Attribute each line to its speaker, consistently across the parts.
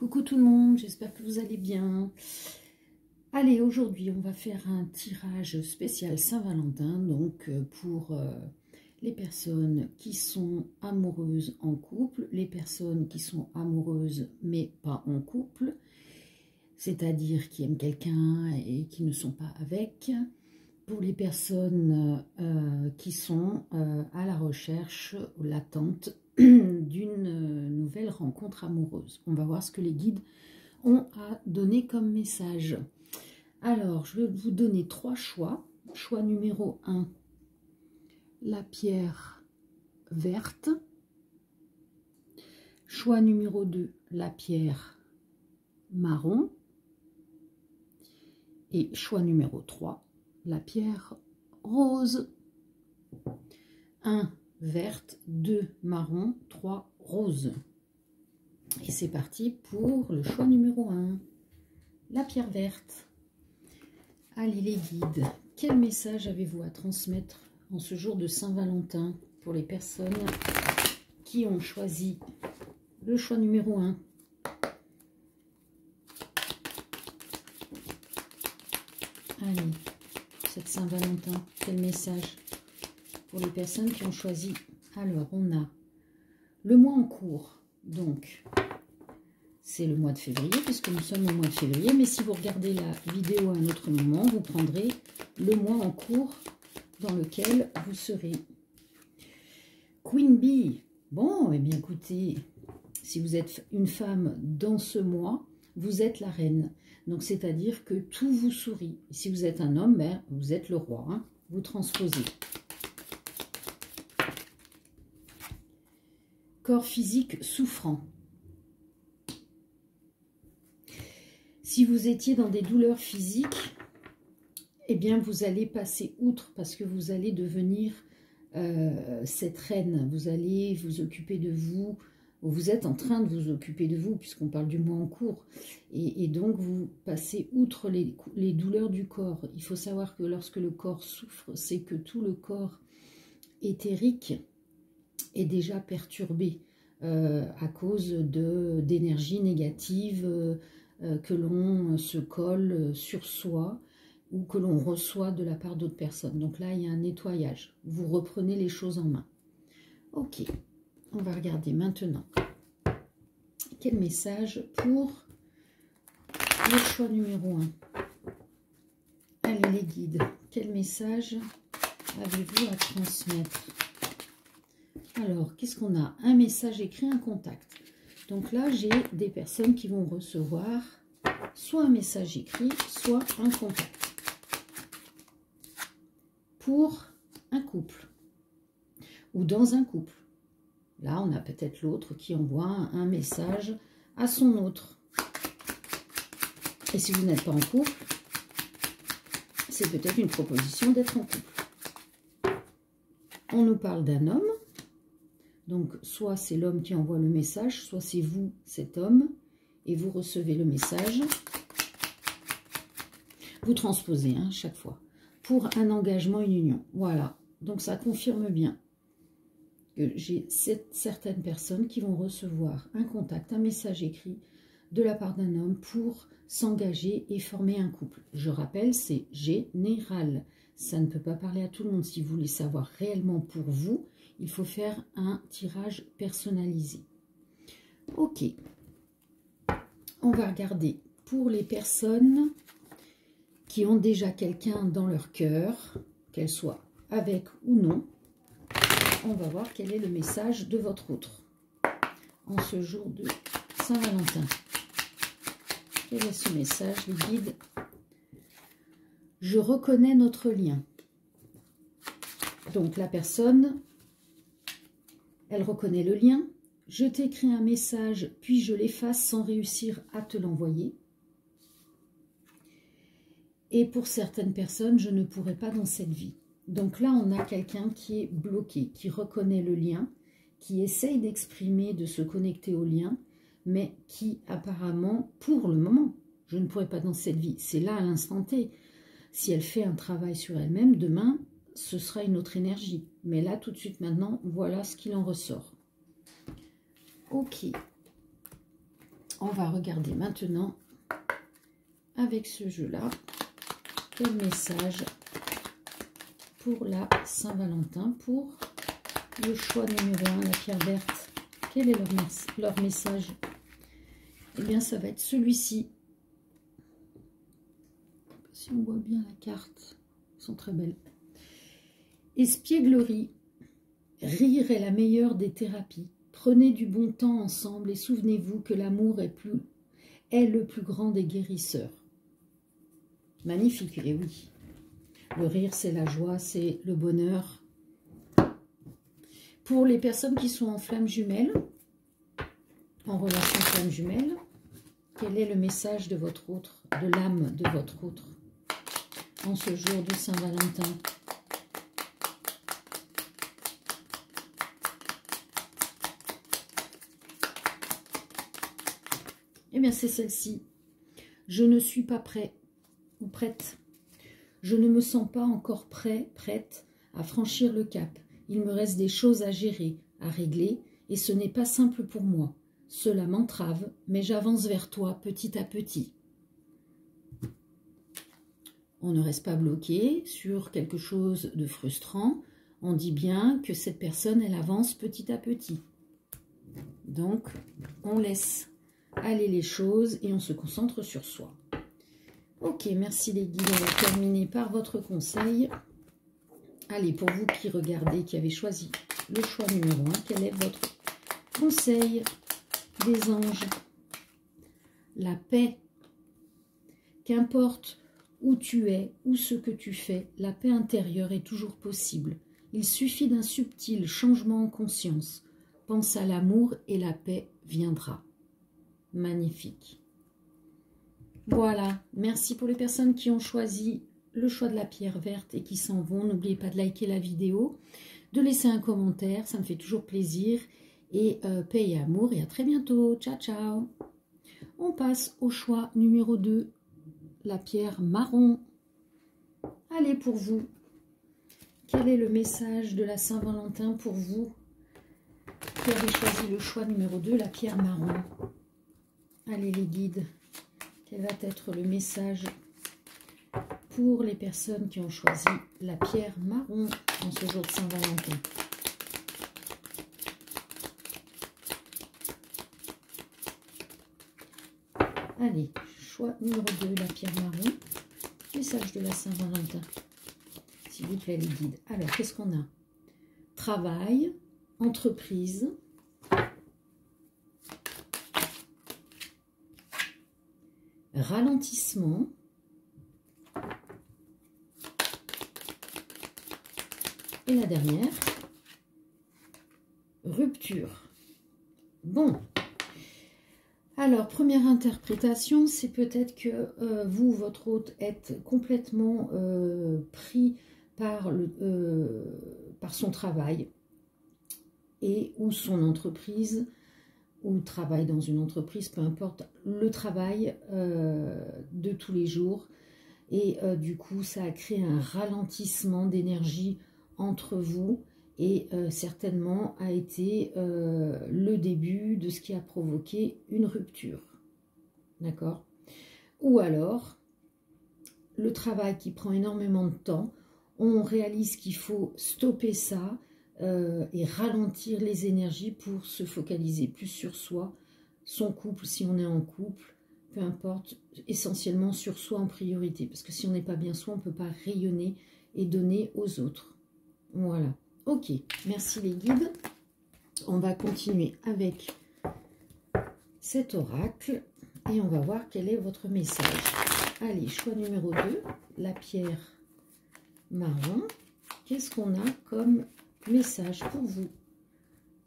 Speaker 1: Coucou tout le monde, j'espère que vous allez bien. Allez, aujourd'hui, on va faire un tirage spécial Saint-Valentin, donc pour les personnes qui sont amoureuses en couple, les personnes qui sont amoureuses mais pas en couple, c'est-à-dire qui aiment quelqu'un et qui ne sont pas avec, pour les personnes qui sont à la recherche ou l'attente d'une nouvelle rencontre amoureuse. On va voir ce que les guides ont à donner comme message. Alors, je vais vous donner 3 choix. Choix numéro 1, la pierre verte. Choix numéro 2, la pierre marron. Et choix numéro 3, la pierre rose. 1 verte, 2 marron, 3 rose. Et c'est parti pour le choix numéro 1, la pierre verte. Allez les guides, quel message avez-vous à transmettre en ce jour de Saint-Valentin pour les personnes qui ont choisi le choix numéro 1? Allez, cette Saint-Valentin, quel message pour les personnes qui ont choisi? Alors, on a le mois en cours, donc c'est le mois de février, puisque nous sommes au mois de février, mais si vous regardez la vidéo à un autre moment, vous prendrez le mois en cours dans lequel vous serez. Queen Bee, bon, eh bien écoutez, si vous êtes une femme dans ce mois, vous êtes la reine, donc c'est-à-dire que tout vous sourit. Si vous êtes un homme, ben, vous êtes le roi, hein, vous transposez. Corps physique souffrant. Si vous étiez dans des douleurs physiques, eh bien vous allez passer outre parce que vous allez devenir cette reine. Vous allez vous occuper de vous, vous êtes en train de vous occuper de vous puisqu'on parle du mois en cours. Et donc vous passez outre les douleurs du corps. Il faut savoir que lorsque le corps souffre, c'est que tout le corps éthérique est déjà perturbé à cause d'énergie négative que l'on se colle sur soi ou que l'on reçoit de la part d'autres personnes. Donc là, il y a un nettoyage. Vous reprenez les choses en main. Ok, on va regarder maintenant. Quel message pour le choix numéro 1? Allez les guides, quel message avez-vous à transmettre? Alors, qu'est-ce qu'on a? Un message écrit, un contact. Donc là, j'ai des personnes qui vont recevoir soit un message écrit, soit un contact. Pour un couple ou dans un couple. Là, on a peut-être l'autre qui envoie un message à son autre. Et si vous n'êtes pas en couple, c'est peut-être une proposition d'être en couple. On nous parle d'un homme. Donc, soit c'est l'homme qui envoie le message, soit c'est vous, cet homme, et vous recevez le message. Vous transposez, hein, chaque fois. Pour un engagement, une union. Voilà. Donc, ça confirme bien que j'ai certaines personnes qui vont recevoir un contact, un message écrit de la part d'un homme pour s'engager et former un couple. Je rappelle, c'est général. Ça ne peut pas parler à tout le monde. Si vous voulez savoir réellement pour vous, il faut faire un tirage personnalisé. Ok. On va regarder pour les personnes qui ont déjà quelqu'un dans leur cœur, qu'elle soit avec ou non. On va voir quel est le message de votre autre en ce jour de Saint-Valentin. Quel est ce message, les guides? Je reconnais notre lien. Donc la personne, elle reconnaît le lien. Je t'écris un message, puis je l'efface sans réussir à te l'envoyer. Et pour certaines personnes, je ne pourrai pas dans cette vie. Donc là, on a quelqu'un qui est bloqué, qui reconnaît le lien, qui essaye d'exprimer, de se connecter au lien, mais qui apparemment, pour le moment, je ne pourrai pas dans cette vie. C'est là à l'instant T. Si elle fait un travail sur elle-même, demain, ce sera une autre énergie. Mais là, tout de suite, maintenant, voilà ce qu'il en ressort. Ok. On va regarder maintenant, avec ce jeu-là, quel message pour la Saint-Valentin, pour le choix numéro 1, la pierre verte. Quel est leur message? Eh bien, ça va être celui-ci. Si on voit bien la carte, elles sont très belles. Espièglerie. Rire est la meilleure des thérapies. Prenez du bon temps ensemble et souvenez-vous que l'amour est le plus grand des guérisseurs. Magnifique, et oui. Le rire, c'est la joie, c'est le bonheur. Pour les personnes qui sont en flamme jumelle, en relation flamme jumelle, quel est le message de votre autre, de l'âme de votre autre, en ce jour de Saint-Valentin? Eh bien, c'est celle-ci. Je ne suis pas prêt ou prête. Je ne me sens pas encore prête à franchir le cap. Il me reste des choses à gérer, à régler, et ce n'est pas simple pour moi. Cela m'entrave, mais j'avance vers toi petit à petit. On ne reste pas bloqué sur quelque chose de frustrant. On dit bien que cette personne, elle avance petit à petit. Donc, on laisse aller les choses et on se concentre sur soi. Ok, merci les guides. On va terminer par votre conseil. Allez, pour vous qui regardez, qui avez choisi le choix numéro 1, quel est votre conseil des anges? La paix. Qu'importe où tu es, ou ce que tu fais, la paix intérieure est toujours possible. Il suffit d'un subtil changement en conscience. Pense à l'amour et la paix viendra. Magnifique. Voilà, merci pour les personnes qui ont choisi le choix de la pierre verte et qui s'en vont. N'oubliez pas de liker la vidéo, de laisser un commentaire, ça me fait toujours plaisir. Et paix et amour, et à très bientôt. Ciao, ciao. On passe au choix numéro 2, la pierre marron. Allez, pour vous, quel est le message de la Saint-Valentin pour vous qui avez choisi le choix numéro 2, la pierre marron? Allez les guides, quel va être le message pour les personnes qui ont choisi la pierre marron en ce jour de Saint-Valentin? Allez, choix numéro 2, la pierre marron, message de la Saint-Valentin, s'il vous plaît les guides. Alors, qu'est-ce qu'on a? Travail, entreprise, ralentissement, et la dernière, rupture. Bon, alors première interprétation, c'est peut-être que vous, votre hôte, êtes complètement pris par son travail et ou son entreprise, ou travaille dans une entreprise, peu importe, le travail de tous les jours. Et du coup, ça a créé un ralentissement d'énergie entre vous et certainement a été le début de ce qui a provoqué une rupture. D'accord? Ou alors, le travail qui prend énormément de temps, on réalise qu'il faut stopper ça, et ralentir les énergies pour se focaliser plus sur soi, son couple si on est en couple, peu importe, essentiellement sur soi en priorité, parce que si on n'est pas bien soi, on ne peut pas rayonner et donner aux autres. Voilà, ok, merci les guides. On va continuer avec cet oracle et on va voir quel est votre message. Allez, choix numéro 2, la pierre marron. Qu'est-ce qu'on a comme message pour vous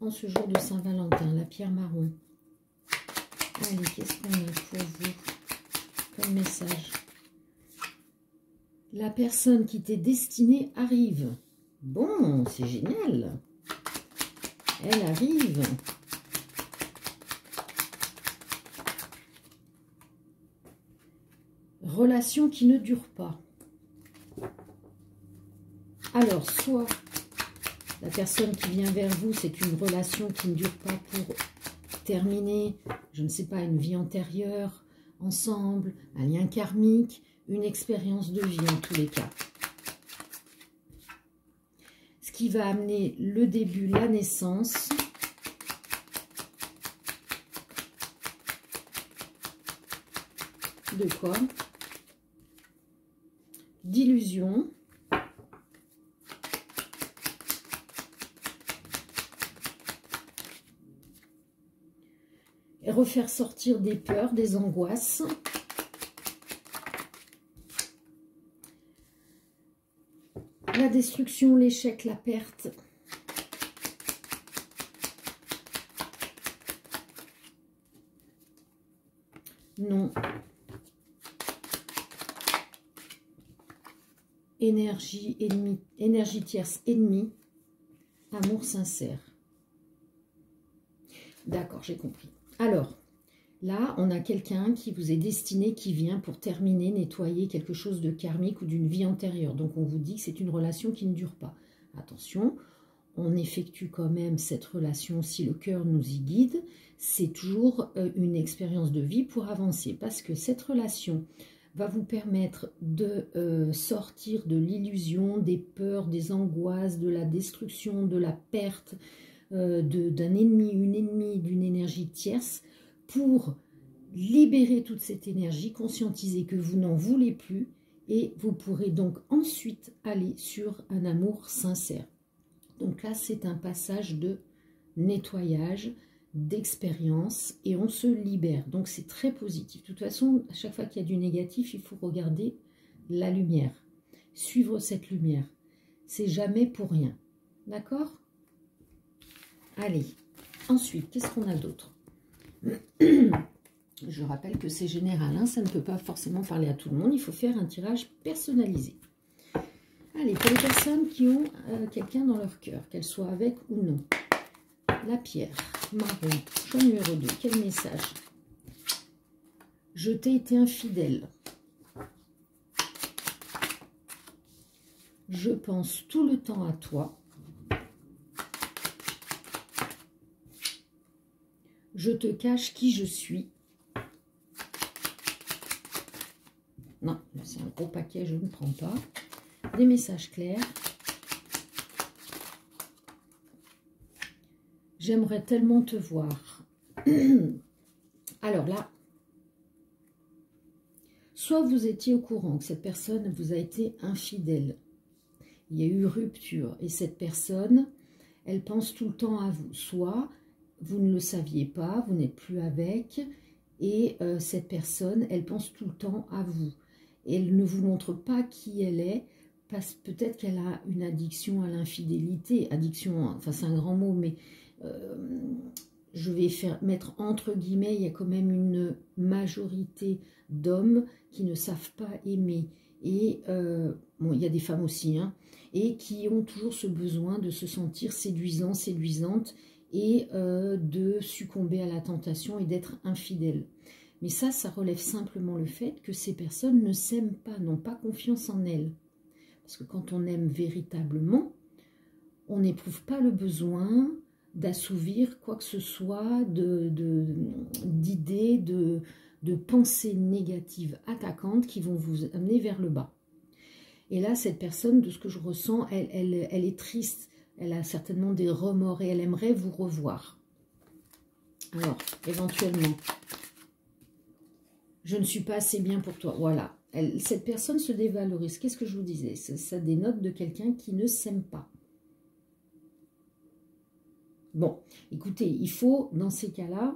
Speaker 1: en ce jour de Saint-Valentin, la pierre marron? Allez, qu'est-ce qu'on a pour vous comme message? La personne qui t'est destinée arrive. Bon, c'est génial. Elle arrive. Relation qui ne dure pas. Alors, soit la personne qui vient vers vous, c'est une relation qui ne dure pas pour terminer, je ne sais pas, une vie antérieure, ensemble, un lien karmique, une expérience de vie en tous les cas. Ce qui va amener le début, la naissance. De quoi? D'illusion. Et refaire sortir des peurs, des angoisses. La destruction, l'échec, la perte. Non. Énergie ennemie, énergie tierce ennemie. Amour sincère. D'accord, j'ai compris. Alors, là, on a quelqu'un qui vous est destiné, qui vient pour terminer, nettoyer quelque chose de karmique ou d'une vie antérieure. Donc, on vous dit que c'est une relation qui ne dure pas. Attention, on effectue quand même cette relation si le cœur nous y guide. C'est toujours une expérience de vie pour avancer. Parce que cette relation va vous permettre de sortir de l'illusion, des peurs, des angoisses, de la destruction, de la perte, d'un ennemi, une ennemie, d'une énergie tierce, pour libérer toute cette énergie, conscientiser que vous n'en voulez plus, et vous pourrez donc ensuite aller sur un amour sincère. Donc là, c'est un passage de nettoyage, d'expérience, et on se libère. Donc c'est très positif. De toute façon, à chaque fois qu'il y a du négatif, il faut regarder la lumière, suivre cette lumière. C'est jamais pour rien. D'accord ? Allez, ensuite, qu'est-ce qu'on a d'autre? Je rappelle que c'est général, hein, ça ne peut pas forcément parler à tout le monde. Il faut faire un tirage personnalisé. Allez, pour les personnes qui ont quelqu'un dans leur cœur, qu'elle soit avec ou non. La pierre, marron, choix numéro 2. Quel message? Je t'ai été infidèle. Je pense tout le temps à toi. Je te cache qui je suis. Non, c'est un gros paquet, je ne prends pas. Des messages clairs. J'aimerais tellement te voir. Alors là, soit vous étiez au courant que cette personne vous a été infidèle. Il y a eu rupture et cette personne, elle pense tout le temps à vous. Soit vous ne le saviez pas, vous n'êtes plus avec, et cette personne, elle pense tout le temps à vous. Elle ne vous montre pas qui elle est, parce peut-être qu'elle a une addiction à l'infidélité. Addiction, enfin c'est un grand mot, mais je vais mettre entre guillemets, il y a quand même une majorité d'hommes qui ne savent pas aimer. Et bon, il y a des femmes aussi, hein, et qui ont toujours ce besoin de se sentir séduisant, séduisante, et de succomber à la tentation et d'être infidèle. Mais ça relève simplement le fait que ces personnes ne s'aiment pas, n'ont pas confiance en elles. Parce que quand on aime véritablement, on n'éprouve pas le besoin d'assouvir quoi que ce soit, d'idées, de pensées négatives attaquantes qui vont vous amener vers le bas. Et là, cette personne, de ce que je ressens, elle est triste. Elle a certainement des remords et elle aimerait vous revoir. Alors, éventuellement, je ne suis pas assez bien pour toi. Voilà. Cette personne se dévalorise. Qu'est-ce que je vous disais? Ça dénote de quelqu'un qui ne s'aime pas. Bon, écoutez, il faut, dans ces cas-là,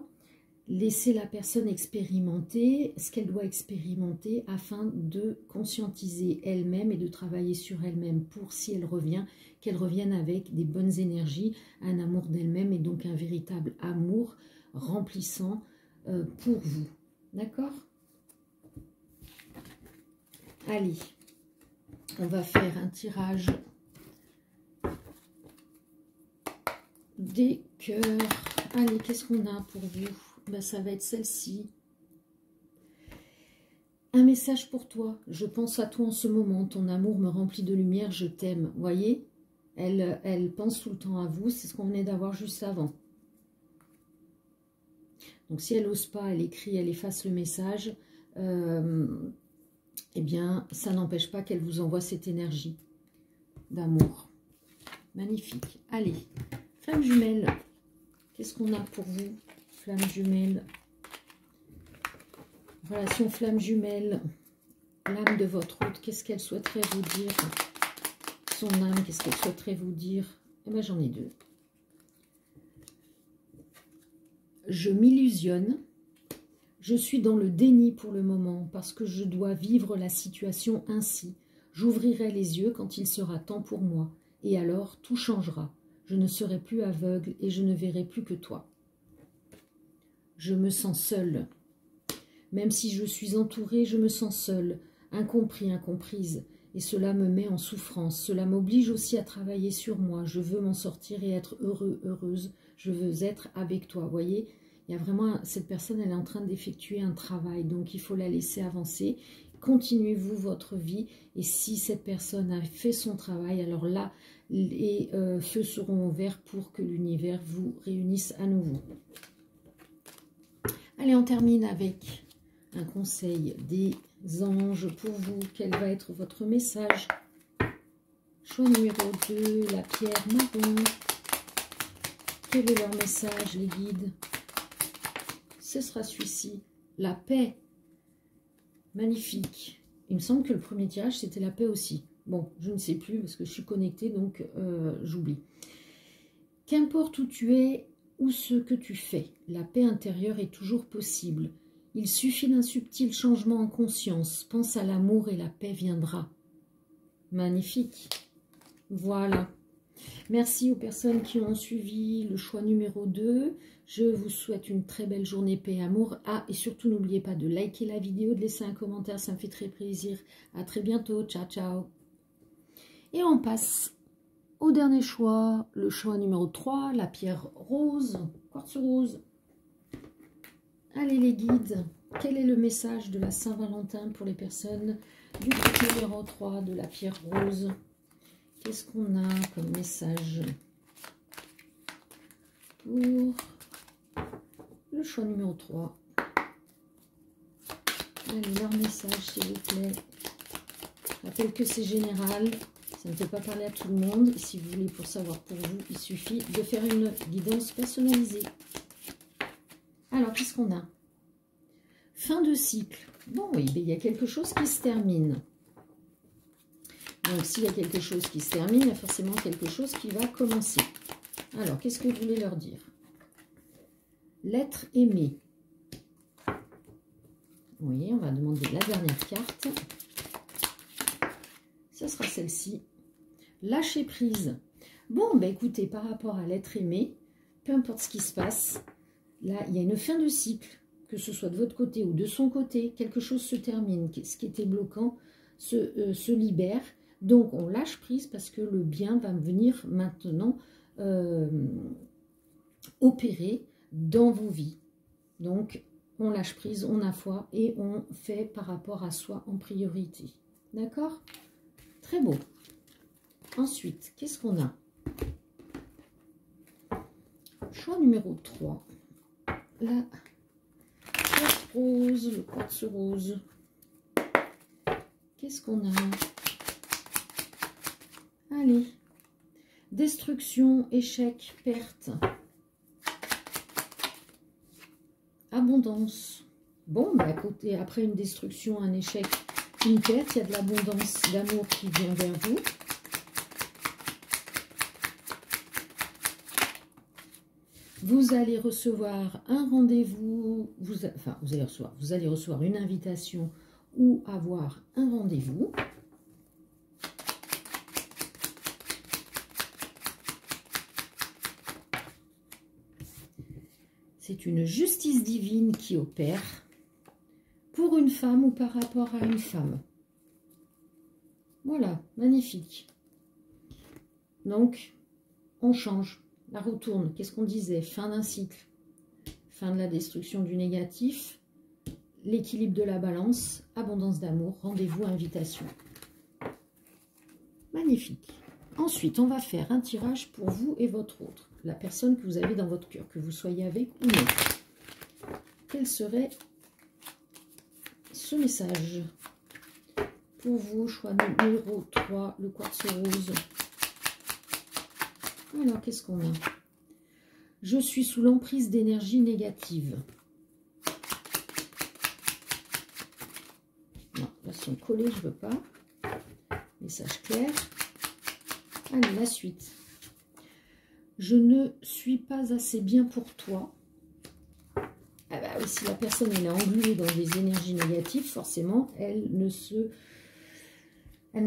Speaker 1: laisser la personne expérimenter ce qu'elle doit expérimenter afin de conscientiser elle-même et de travailler sur elle-même pour, si elle revient, qu'elle revienne avec des bonnes énergies, un amour d'elle-même et donc un véritable amour remplissant pour vous. D'accord? Allez, on va faire un tirage des cœurs. Allez, qu'est-ce qu'on a pour vous? Ben, ça va être celle-ci. Un message pour toi. Je pense à toi en ce moment. Ton amour me remplit de lumière. Je t'aime. Vous voyez? Elle pense tout le temps à vous. C'est ce qu'on venait d'avoir juste avant. Donc si elle n'ose pas, elle écrit, elle efface le message, eh bien, ça n'empêche pas qu'elle vous envoie cette énergie d'amour. Magnifique. Allez, flamme jumelle, qu'est-ce qu'on a pour vous, flamme jumelle? Relation flamme jumelle, l'âme de votre hôte, qu'est-ce qu'elle souhaiterait vous dire? Son âme, qu'est-ce qu'elle souhaiterait vous dire? Eh bien, j'en ai deux. Je m'illusionne. Je suis dans le déni pour le moment parce que je dois vivre la situation ainsi. J'ouvrirai les yeux quand il sera temps pour moi. Et alors, tout changera. Je ne serai plus aveugle et je ne verrai plus que toi. Je me sens seule. Même si je suis entourée, je me sens seule, incompris, incomprise. Et cela me met en souffrance. Cela m'oblige aussi à travailler sur moi. Je veux m'en sortir et être heureux, heureuse. Je veux être avec toi. Vous voyez, il y a vraiment, cette personne, elle est en train d'effectuer un travail. Donc, il faut la laisser avancer. Continuez-vous votre vie. Et si cette personne a fait son travail, alors là, les feux seront ouverts pour que l'univers vous réunisse à nouveau. Allez, on termine avec un conseil des anges pour vous. Quel va être votre message? Choix numéro 2, la pierre marron. Quel est leur message, les guides? Ce sera celui-ci, la paix. Magnifique. Il me semble que le premier tirage, c'était la paix aussi. Bon, je ne sais plus parce que je suis connectée, donc j'oublie. Qu'importe où tu es ou ce que tu fais, la paix intérieure est toujours possible. Il suffit d'un subtil changement en conscience. Pense à l'amour et la paix viendra. Magnifique. Voilà. Merci aux personnes qui ont suivi le choix numéro 2. Je vous souhaite une très belle journée, paix et amour. Ah, et surtout, n'oubliez pas de liker la vidéo, de laisser un commentaire, ça me fait très plaisir. À très bientôt. Ciao, ciao. Et on passe au dernier choix, le choix numéro 3, la pierre rose, quartz rose. Allez les guides, quel est le message de la Saint-Valentin pour les personnes du groupe numéro 3 de la pierre rose? Qu'est-ce qu'on a comme message pour le choix numéro 3? Allez, leur message s'il vous plaît. Je rappelle que c'est général, ça ne peut pas parler à tout le monde. Si vous voulez pour savoir pour vous, il suffit de faire une guidance personnalisée. Alors, qu'est-ce qu'on a? Fin de cycle. Bon, oui, il y a quelque chose qui se termine. Donc, s'il y a quelque chose qui se termine, il y a forcément quelque chose qui va commencer. Alors, qu'est-ce que vous voulez leur dire? L'être aimé. Oui, on va demander la dernière carte. Ce sera celle-ci. Lâcher prise. Bon, ben écoutez, par rapport à l'être aimé, peu importe ce qui se passe, là, il y a une fin de cycle, que ce soit de votre côté ou de son côté, quelque chose se termine, ce qui était bloquant se libère. Donc, on lâche prise parce que le bien va venir maintenant opérer dans vos vies. Donc, on lâche prise, on a foi et on fait par rapport à soi en priorité. D'accord? Très beau. Ensuite, qu'est-ce qu'on a? Choix numéro 3. La quartz rose, le quartz rose. Qu'est-ce qu'on a? Allez. Destruction, échec, perte. Abondance. Bon, bah écoutez, après une destruction, un échec, une perte, il y a de l'abondance d'amour qui vient vers vous. Vous allez recevoir un rendez-vous, vous allez recevoir une invitation ou avoir un rendez-vous. C'est une justice divine qui opère pour une femme ou par rapport à une femme. Voilà, magnifique. Donc, on change, la retourne. Qu'est-ce qu'on disait? Fin d'un cycle, fin de la destruction du négatif, l'équilibre de la balance, abondance d'amour, rendez-vous, invitation. Magnifique. Ensuite, on va faire un tirage pour vous et votre autre. La personne que vous avez dans votre cœur, que vous soyez avec ou non. quel serait ce message pour vous? Choix numéro 3, le quartz rose. Alors, qu'est-ce qu'on a? Je suis sous l'emprise d'énergie négative. Non, là, sont collés, je ne veux pas. Message clair. Allez, la suite. Je ne suis pas assez bien pour toi. Ah bah oui, si la personne elle est engluée dans des énergies négatives, forcément, elle ne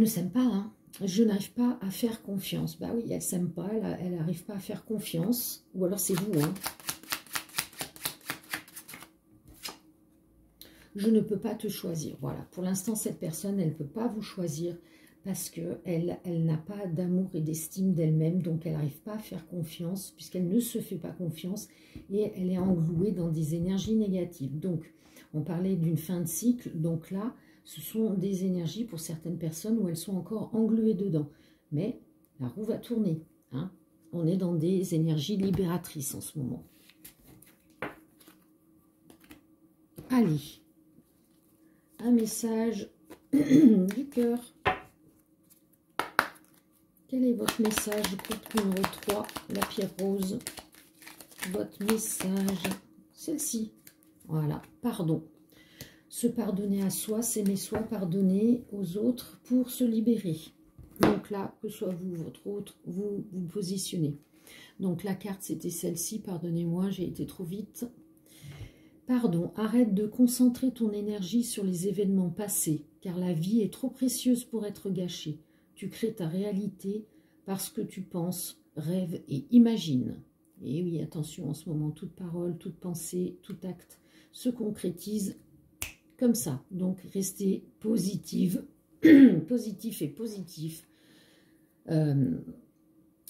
Speaker 1: s'aime pas. Hein. Je n'arrive pas à faire confiance. Bah oui, elle ne s'aime pas, elle n'arrive pas à faire confiance. Ou alors c'est vous. Hein. Je ne peux pas te choisir. Voilà, pour l'instant, cette personne, elle ne peut pas vous choisir parce qu'elle n'a pas d'amour et d'estime d'elle-même, donc elle n'arrive pas à faire confiance, puisqu'elle ne se fait pas confiance, et elle est engluée dans des énergies négatives. Donc, on parlait d'une fin de cycle, donc là, ce sont des énergies pour certaines personnes où elles sont encore engluées dedans. Mais la roue va tourner. Hein. On est dans des énergies libératrices en ce moment. Allez, un message du cœur. Quel est votre message pour numéro 3, la pierre rose? Votre message, celle-ci. Voilà, pardon. Se pardonner à soi, s'aimer soi, pardonner aux autres pour se libérer. Donc là, que soit vous, votre autre, vous vous positionnez. Donc la carte, c'était celle-ci. Pardonnez-moi, j'ai été trop vite. Pardon, arrête de concentrer ton énergie sur les événements passés, car la vie est trop précieuse pour être gâchée. Tu crées ta réalité parce que tu penses, rêves et imagines. Et oui, attention, en ce moment, toute parole, toute pensée, tout acte se concrétise comme ça. Donc, restez positive, positif et positif.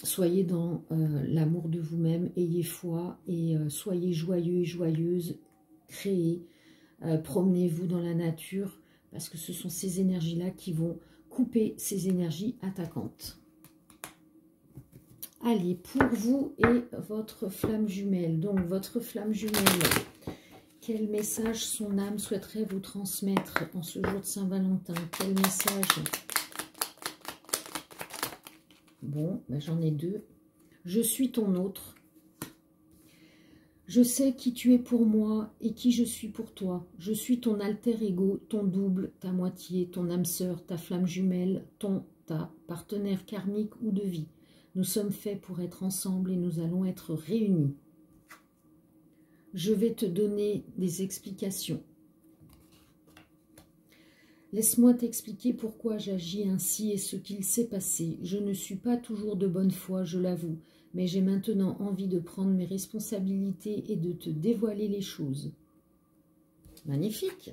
Speaker 1: Soyez dans l'amour de vous-même, ayez foi et soyez joyeux et joyeuse, créez, promenez-vous dans la nature, parce que ce sont ces énergies-là qui vont couper ces énergies attaquantes. Allez, pour vous et votre flamme jumelle. Donc, votre flamme jumelle, quel message son âme souhaiterait vous transmettre en ce jour de Saint-Valentin? Quel message? Bon, ben j'en ai deux. Je suis ton autre. Je sais qui tu es pour moi et qui je suis pour toi. Je suis ton alter ego, ton double, ta moitié, ton âme sœur, ta flamme jumelle, ta partenaire karmique ou de vie. Nous sommes faits pour être ensemble et nous allons être réunis. Je vais te donner des explications. Laisse-moi t'expliquer pourquoi j'agis ainsi et ce qu'il s'est passé. Je ne suis pas toujours de bonne foi, je l'avoue, mais j'ai maintenant envie de prendre mes responsabilités et de te dévoiler les choses. Magnifique.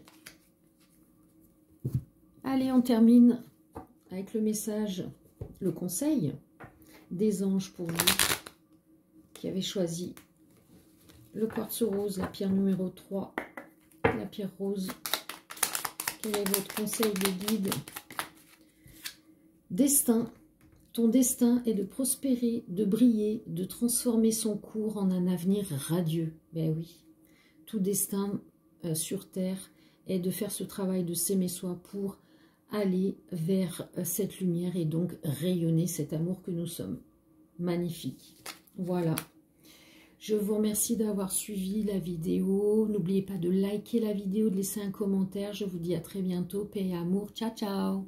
Speaker 1: Allez, on termine avec le message, le conseil des anges pour vous qui avez choisi le quartz rose, la pierre numéro 3, la pierre rose. Quel est votre conseil de guide? Destin. Ton destin est de prospérer, de briller, de transformer son cours en un avenir radieux. Ben oui, tout destin sur Terre est de faire ce travail de s'aimer soi pour aller vers cette lumière et donc rayonner cet amour que nous sommes. Magnifique. Voilà. Je vous remercie d'avoir suivi la vidéo. N'oubliez pas de liker la vidéo, de laisser un commentaire. Je vous dis à très bientôt. Paix et amour. Ciao, ciao.